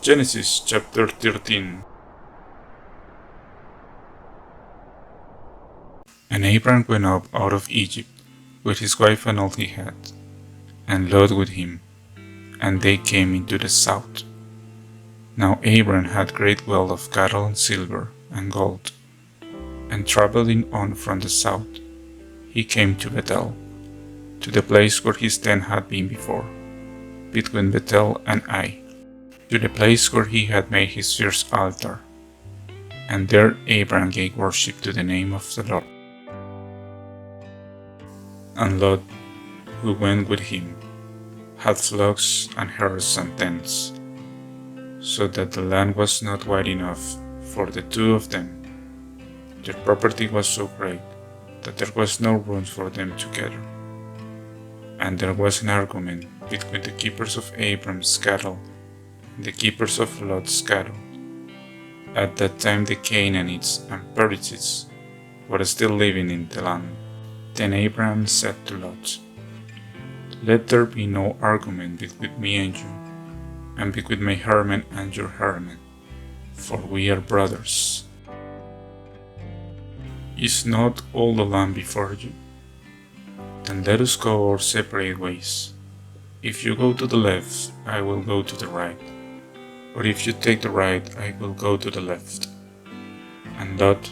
Genesis chapter 13. And Abram went up out of Egypt with his wife and all he had, and Lot with him, and they came into the south. Now Abram had great wealth of cattle and silver and gold, and traveling on from the south, he came to Bethel, to the place where his tent had been before, between Bethel and Ai, to the place where he had made his first altar. And there Abram gave worship to the name of the Lord. And Lot, who went with him, had flocks and herds and tents, so that the land was not wide enough for the two of them. Their property was so great that there was no room for them together. And there was an argument between the keepers of Abram's cattle and the keepers of Lot's cattle. At that time the Canaanites and Perizzites were still living in the land. Then Abram said to Lot, "Let there be no argument between me and you, and between my herdmen and your herdmen, for we are brothers. Is not all the land before you? Then let us go our separate ways. If you go to the left, I will go to the right, or if you take the right, I will go to the left." And Lot,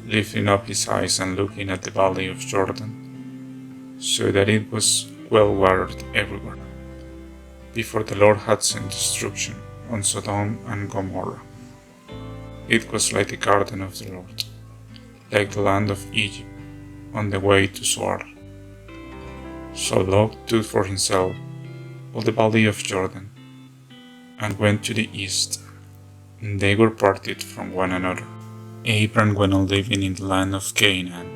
lifting up his eyes and looking at the valley of Jordan, saw that it was well watered everywhere, before the Lord had sent destruction on Sodom and Gomorrah. It was like the garden of the Lord, like the land of Egypt, on the way to Zoar. So Lot took for himself all the valley of Jordan, and went to the east, and they were parted from one another. Abram went on living in the land of Canaan,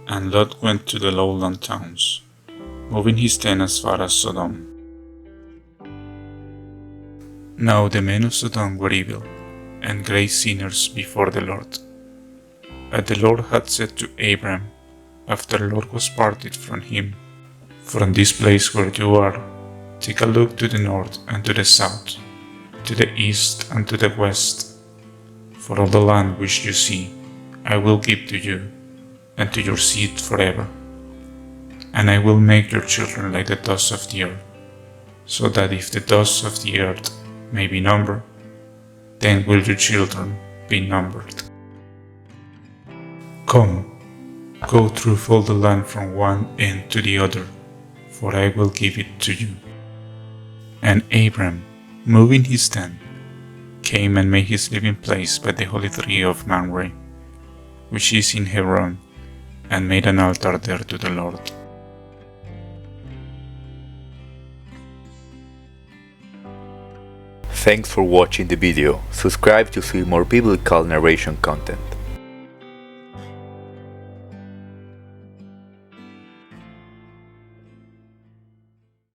and Lot went to the lowland towns, moving his tent as far as Sodom. Now the men of Sodom were evil, and great sinners before the Lord. But the Lord had said to Abram, after Lot was parted from him, "From this place where you are, take a look to the north and to the south, to the east and to the west. For all the land which you see, I will give to you, and to your seed forever. And I will make your children like the dust of the earth, so that if the dust of the earth may be numbered, then will your children be numbered. Come, go through all the land from one end to the other, for I will give it to you." And Abram, moving his tent, came and made his living place by the holy tree of Mamre, which is in Hebron, and made an altar there to the Lord. Thanks for watching the video. Subscribe to see more biblical narration content.